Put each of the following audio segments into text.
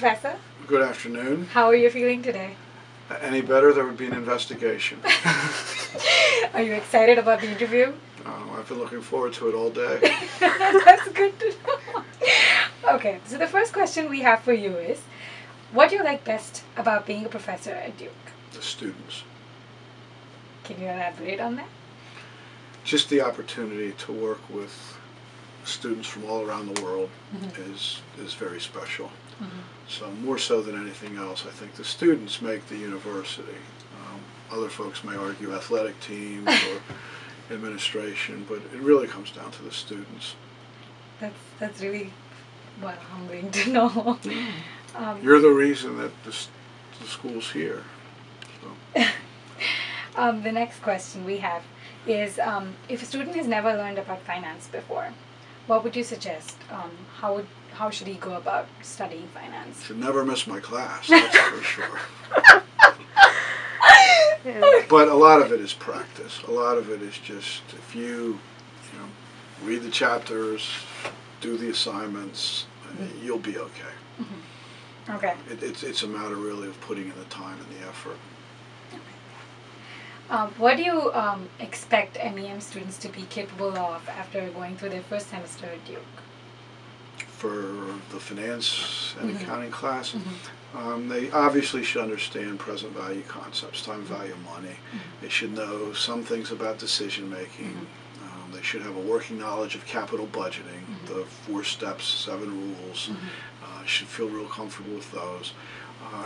Professor. Good afternoon. How are you feeling today? Any better, there would be an investigation. Are you excited about the interview? I've been looking forward to it all day. That's good to know. Okay, so the first question we have for you is, what do you like best about being a professor at Duke? The students. Can you elaborate on that? Just the opportunity to work with students from all around the world is very special. So more so than anything else, I think the students make the university. Other folks may argue athletic teams or administration, but it really comes down to the students. That's really humbling to know. You're the reason that the school's here. So. The next question we have is, if a student has never learned about finance before, what would you suggest? How should he go about studying finance? Should never miss my class, that's for sure. But a lot of it is practice. A lot of it is just if you read the chapters, do the assignments, you'll be okay. Okay. It's a matter really of putting in the time and the effort. What do you expect MEM students to be capable of after going through their first semester at Duke? For the finance and accounting class, they obviously should understand present value concepts, time value of money. They should know some things about decision making. They should have a working knowledge of capital budgeting, the 4 steps, 7 rules. Should feel real comfortable with those.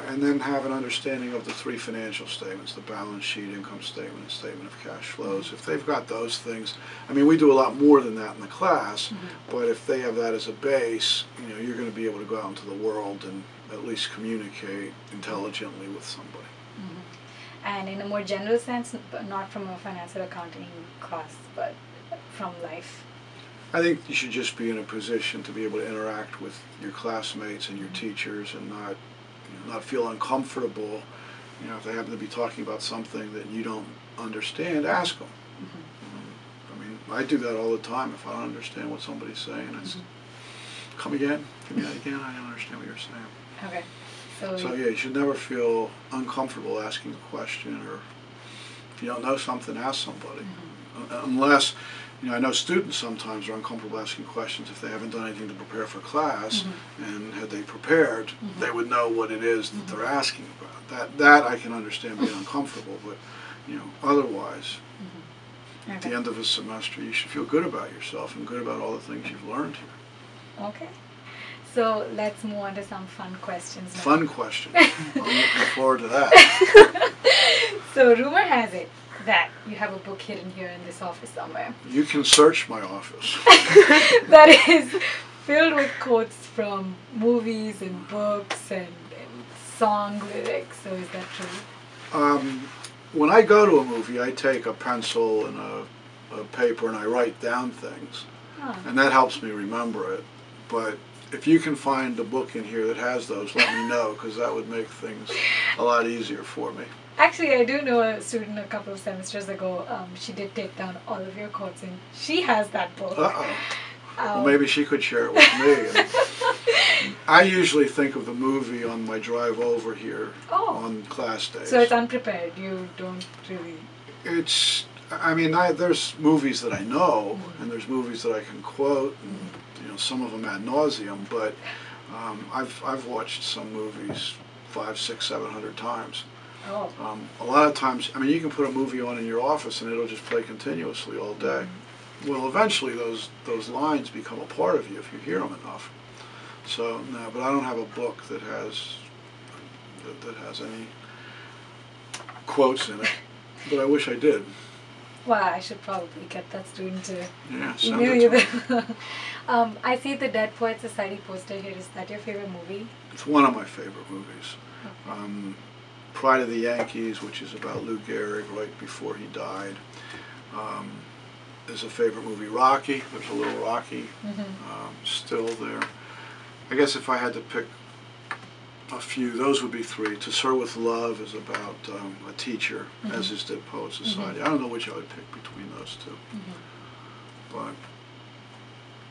And then have an understanding of the 3 financial statements, the balance sheet, income statement, and statement of cash flows. If they've got those things, I mean, we do a lot more than that in the class, but if they have that as a base, you're going to be able to go out into the world and at least communicate intelligently with somebody. And in a more general sense, not from a finance or accounting class, but from life? I think you should just be in a position to be able to interact with your classmates and your teachers and not feel uncomfortable. If they happen to be talking about something that you don't understand, ask them. I mean, I do that all the time. If I don't understand what somebody's saying, I say, come again, give me that again, I don't understand what you're saying. Okay. So yeah, you should never feel uncomfortable asking a question, or if you don't know something, ask somebody. Unless, I know students sometimes are uncomfortable asking questions if they haven't done anything to prepare for class, and had they prepared, they would know what it is that they're asking about. That I can understand being uncomfortable, but otherwise, at the end of a semester, you should feel good about yourself and good about all the things you've learned here. Okay. So let's move on to some fun questions now. Fun questions. I'm looking forward to that. So rumor has it that you have a book hidden here in this office somewhere. You can search my office. That is filled with quotes from movies and books and song lyrics. So is that true? When I go to a movie, I take a pencil and a paper and I write down things. And that helps me remember it. But if you can find a book in here that has those, let me know, because that would make things a lot easier for me. Actually, I do know a student a couple of semesters ago, she did take down all of your quotes and she has that book. Well, maybe she could share it with me. I usually think of the movie on my drive over here on class days. So it's unprepared, you don't really... there's movies that I know, and there's movies that I can quote, and some of them ad nauseum, but I've watched some movies 500, 600, 700 times. A lot of times, you can put a movie on in your office and it'll just play continuously all day. Well, eventually those lines become a part of you if you hear them enough. So no, but I don't have a book that has any quotes in it, but I wish I did. Well, I should probably get that student to email you them. I see the Dead Poets Society poster here. Is that your favorite movie? It's one of my favorite movies. Pride of the Yankees, which is about Lou Gehrig right before he died, is a favorite movie. Rocky, there's a little Rocky still there. I guess if I had to pick a few, those would be 3. To Sir with Love is about a teacher, as is Dead Poets Society. I don't know which I would pick between those 2. But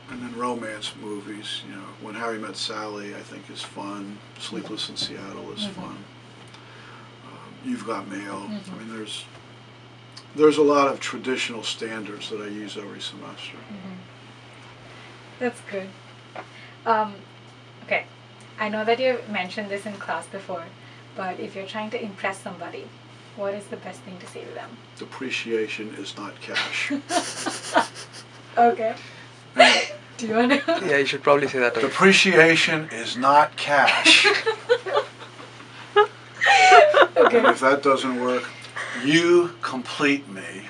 And then romance movies, you know, When Harry Met Sally, I think is fun. Sleepless in Seattle is fun. You've Got Mail. I mean, there's a lot of traditional standards that I use every semester. That's good. Okay, I know that you mentioned this in class before, but if you're trying to impress somebody, what is the best thing to say to them? Depreciation is not cash. Okay. Do you want to? Yeah, you should probably say that. Depreciation is not cash. Okay. And if that doesn't work, you complete me.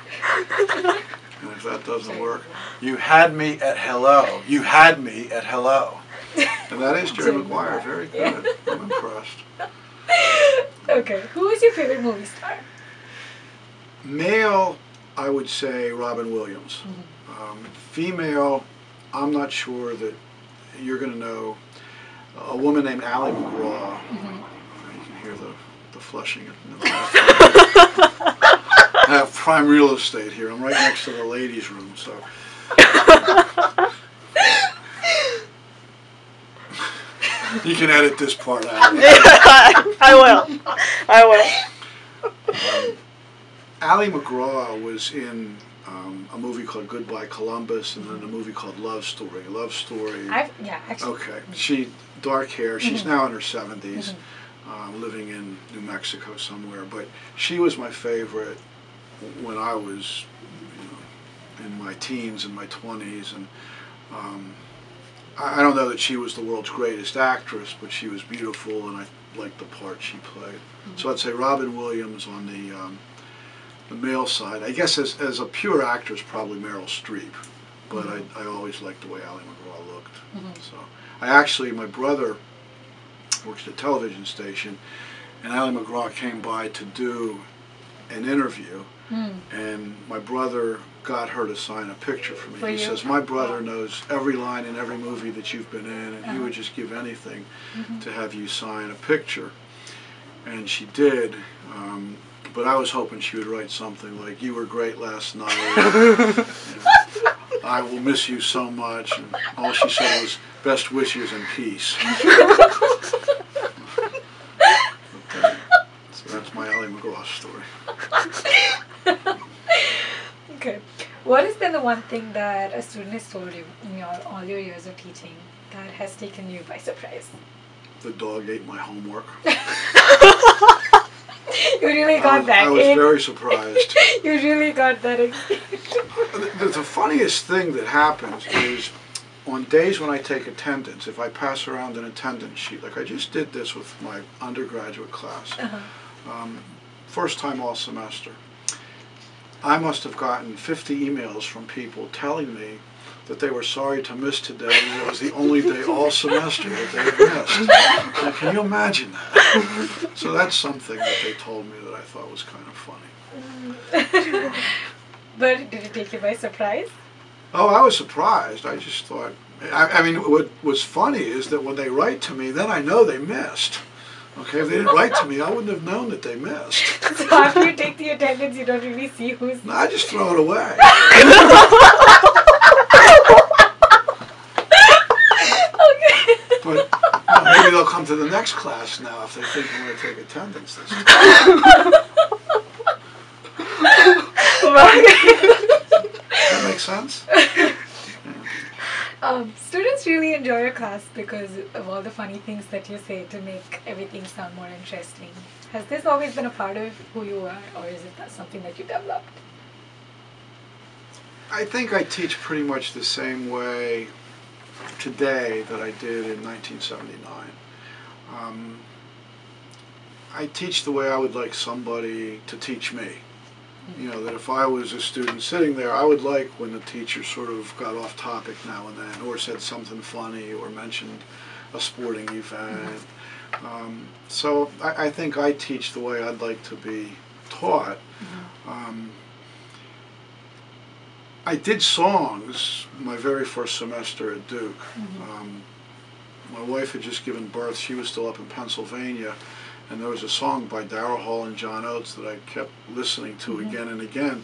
And if that doesn't work, you had me at hello. You had me at hello. And that is Jerry Maguire. Very good. I'm impressed. Okay. Who is your favorite movie star? Male, I would say Robin Williams. Female, I'm not sure that you're going to know a woman named Ally McGraw. You can hear the flushing in the bathroom. I have prime real estate here. I'm right next to the ladies' room, so. You can edit this part out. I will. Ally McGraw was in a movie called Goodbye Columbus, and then a movie called Love Story. Love Story. Yeah, actually. Okay. She, dark hair. She's now in her 70s, living in New Mexico somewhere. But she was my favorite when I was, you know, in my teens and my 20s, and I don't know that she was the world's greatest actress, but she was beautiful, and I liked the part she played. So I'd say Robin Williams on the male side. I guess as a pure actress, probably Meryl Streep, but I always liked the way Ally McGraw looked. So my brother works at a television station, and Ally McGraw came by to do an interview, and my brother got her to sign a picture for me. He says, my brother knows every line in every movie that you've been in, and he would just give anything to have you sign a picture. And she did, but I was hoping she would write something like, you were great last night, I will miss you so much, and all she said was, best wishes and peace. So that's my Ally McGraw story. Okay. What has been the one thing that a student has told you in all your years of teaching that has taken you by surprise? The dog ate my homework. You really got that. I was very surprised. You really got that. The funniest thing that happens is on days when I take attendance, if I pass around an attendance sheet, like I just did this with my undergraduate class, first time all semester, I must have gotten 50 emails from people telling me that they were sorry to miss today, and it was the only day all semester that they had missed. Now, can you imagine that? So that's something that they told me that I thought was kind of funny. But did it take you by surprise? Oh, I was surprised. I just thought, I mean, what was funny is that when they write to me, then I know they missed. Okay, if they didn't write to me, I wouldn't have known that they missed. So after you take the attendance, you don't really see who's... No, I just throw it away. Okay. But maybe they'll come to the next class now if they think I'm going to take attendance this time. That makes sense? Students really enjoy your class because of all the funny things that you say to make everything sound more interesting. Has this always been a part of who you are, or is it something that you developed? I think I teach pretty much the same way today that I did in 1979. I teach the way I would like somebody to teach me. You know, that if I was a student sitting there, I would like when the teacher sort of got off topic now and then, or said something funny, or mentioned a sporting event. So I think I teach the way I'd like to be taught. I did songs my very first semester at Duke. My wife had just given birth. She was still up in Pennsylvania. And there was a song by Daryl Hall and John Oates that I kept listening to again and again.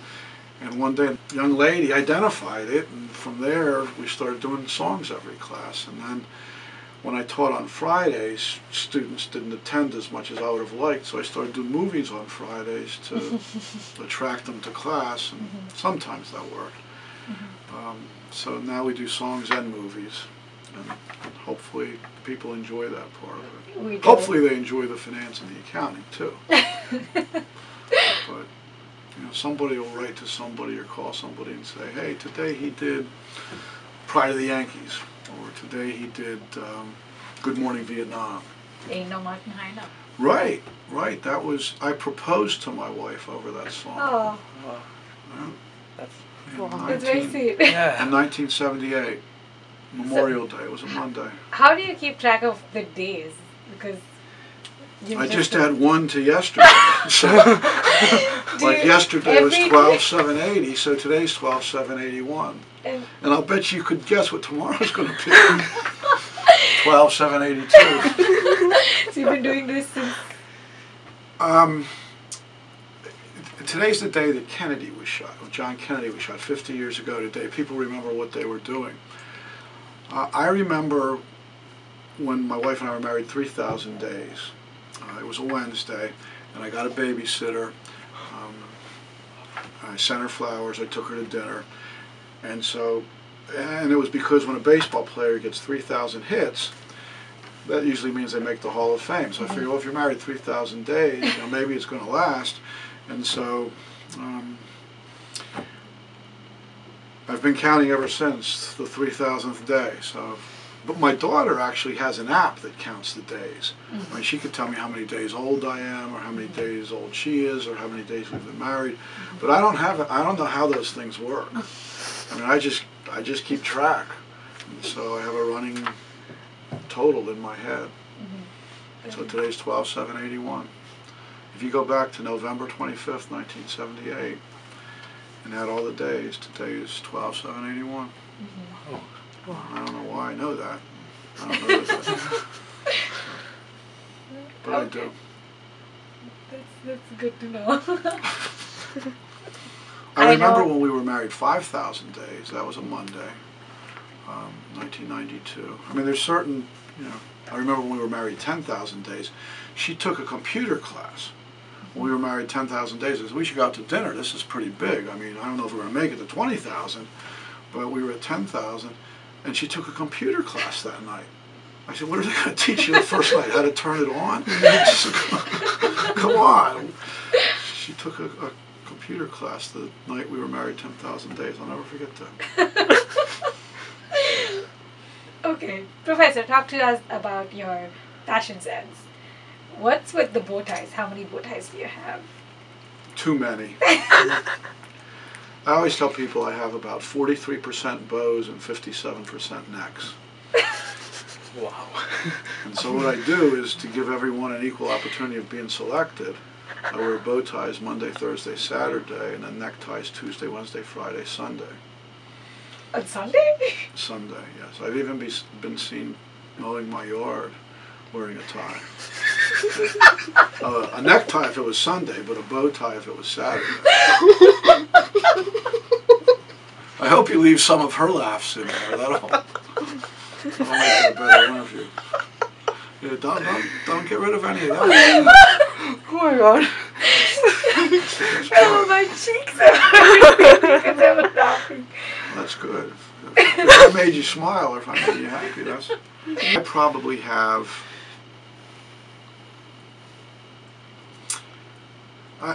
And one day a young lady identified it, and from there we started doing songs every class. And then when I taught on Fridays, students didn't attend as much as I would have liked, so I started doing movies on Fridays to attract them to class, and sometimes that worked. So now we do songs and movies, and hopefully people enjoy that part of it. Hopefully they enjoy the finance and the accounting too. But you know, somebody will write to somebody or call somebody and say, hey, today he did Pride of the Yankees, or today he did Good Morning Vietnam. Ain't no Martin High enough. Right, right. That was, I proposed to my wife over that song. Oh. That's That's very sweet. yeah. In 1978, Memorial Day, it was a Monday. How do you keep track of the days? Because you I just had one to yesterday. So, like yesterday was 12/7/80, so today's 12/7/81. And I'll bet you could guess what tomorrow's going to be. 12/7/82. So you've been doing this since... Today's the day that Kennedy was shot, John Kennedy was shot 50 years ago today. People remember what they were doing. I remember when my wife and I were married 3,000 days. It was a Wednesday, and I got a babysitter. I sent her flowers, I took her to dinner. And it was because when a baseball player gets 3,000 hits, that usually means they make the Hall of Fame. So I figured, well, if you're married 3,000 days, you know, maybe it's going to last. And so I've been counting ever since the 3,000th day. So, but my daughter actually has an app that counts the days. I mean, she could tell me how many days old I am, or how many days old she is, or how many days we've been married. But I don't know how those things work. I mean, I just keep track. And so I have a running total in my head. So today's 12/7/81. If you go back to November 25th, 1978, and add all the days, today is 12/7/81. I don't know why I know that. I don't know that. But I do. That's good to know. I remember when we were married 5,000 days. That was a Monday, 1992. I mean, there's certain, you know, I remember when we were married 10,000 days. She took a computer class. When we were married 10,000 days, I said, we should go out to dinner. This is pretty big. I mean, I don't know if we're going to make it to 20,000, but we were at 10,000, and she took a computer class that night. I said, what are they going to teach you the first night? How to turn it on? Come on. She took a computer class the night we were married 10,000 days. I'll never forget that. Okay. Professor, talk to us about your fashion sense. What's with the bow ties? How many bow ties do you have? Too many. I always tell people I have about 43% bows and 57% necks. Wow. And so what I do is, to give everyone an equal opportunity of being selected, I wear bow ties Monday, Thursday, Saturday, and then neckties Tuesday, Wednesday, Friday, Sunday. On Sunday? Sunday, yes. I've even been seen mowing my yard wearing a tie. A necktie if it was Sunday, but a bow tie if it was Saturday. I hope you leave some of her laughs in there. That'll make it a better interview. Yeah, don't get rid of any of that. Oh my god. Oh, my cheeks are hurting because I was laughing. That's good. If I made you smile, or if I made you happy, I probably have...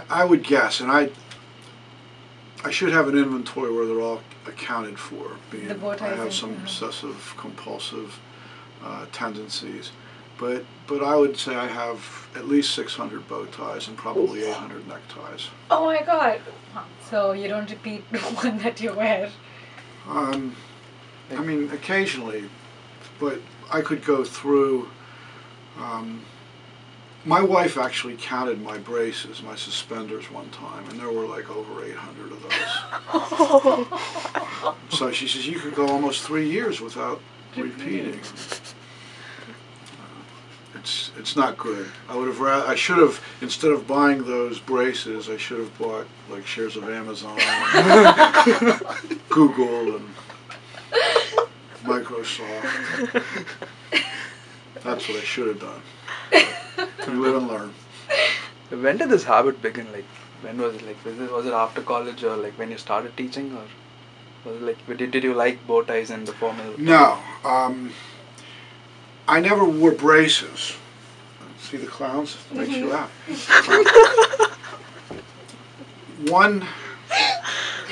I would guess, and I should have an inventory where they're all accounted for. Being I have some obsessive compulsive tendencies, but I would say I have at least 600 bow ties and probably 800 neckties. Oh my god! So you don't repeat the one that you wear? I mean, occasionally, but I could go through. My wife actually counted my braces, my suspenders one time, and there were like over 800 of those. So she says, you could go almost 3 years without repeating. it's not good. I should have, instead of buying those braces, I should have bought like shares of Amazon, Google, and Microsoft. That's what I should have done. You live and learn. When did this habit begin? Like, when was it? Like, was it after college, or like when you started teaching, or was it like did you like bow ties and the formal? No, I never wore braces. See the clowns? It makes you laugh.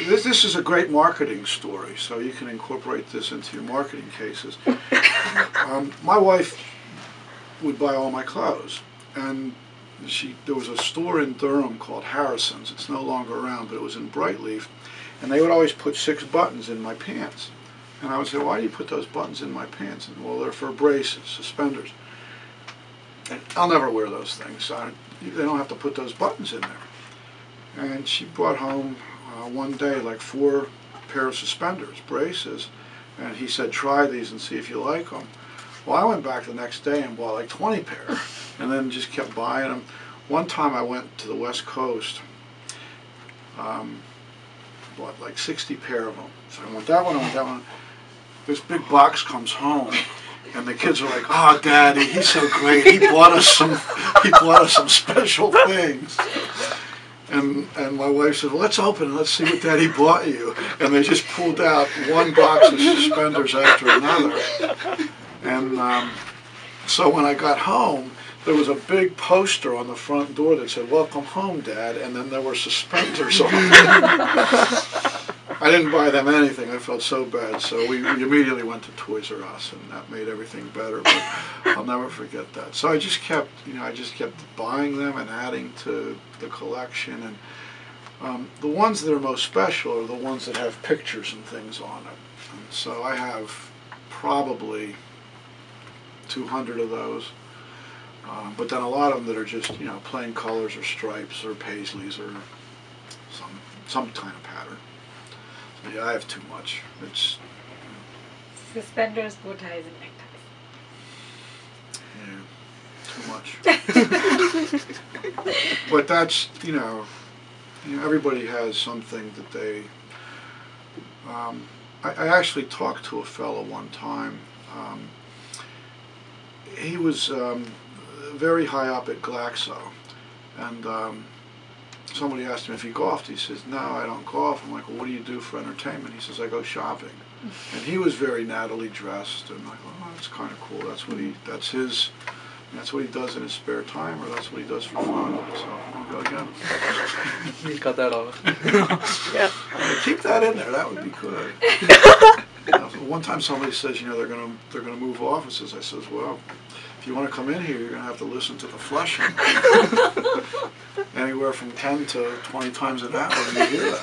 This is a great marketing story, so you can incorporate this into your marketing cases. My wife would buy all my clothes, and there was a store in Durham called Harrison's. It's no longer around, but it was in Brightleaf, and they would always put 6 buttons in my pants. And I would say, why do you put those buttons in my pants? And, well, they're for braces, suspenders. And I'll never wear those things. They don't have to put those buttons in there. And she brought home one day like 4 pair of suspenders, braces, and he said, try these and see if you like them. Well, I went back the next day and bought like 20 pair, and then just kept buying them. One time I went to the West Coast, bought like 60 pair of them. So I want that one, I want that one. This big box comes home, and the kids are like, "Oh, Daddy, he's so great. He bought us some special things." And my wife said, "Well, let's open it. Let's see what Daddy bought you." And they just pulled out one box of suspenders after another. And so when I got home, there was a big poster on the front door that said, "Welcome home, Dad," and then there were suspenders on it. I didn't buy them anything. I felt so bad. So we immediately went to Toys R Us, and that made everything better. But I'll never forget that. So I just kept, buying them and adding to the collection. And the ones that are most special are the ones that have pictures and things on it. And so I have probably 200 of those. But then a lot of them that are just, plain colors or stripes or paisleys or some kind of pattern. So yeah, I have too much. It's suspenders, bow ties, and neckties. Yeah, too much. But that's, everybody has something that they. I actually talked to a fellow one time. He was very high up at Glaxo, and somebody asked him if he golfed. He says, "No, I don't golf." I'm like, "Well, what do you do for entertainment?" He says, "I go shopping." And he was very nattily dressed, and I'm like, "Oh, that's kind of cool. That's what he does in his spare time, or that's what he does for fun." So I'll go again. We'll cut that off. Yeah. Keep that in there. That would be good. One time somebody says, they're gonna move offices. I says, "Well, if you want to come in here, you're gonna have to listen to the flushing. Anywhere from 10 to 20 times an hour, you hear that."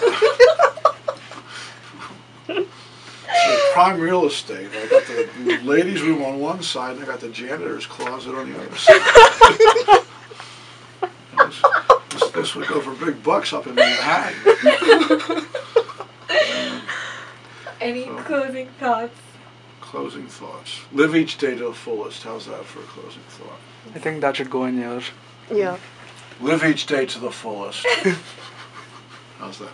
So prime real estate. I got the ladies' room on one side, and I got the janitor's closet on the other side. This would go for big bucks up in Manhattan. Any closing thoughts? Closing thoughts. Live each day to the fullest. How's that for a closing thought? I think that should go in your. Yeah. Live each day to the fullest. How's that?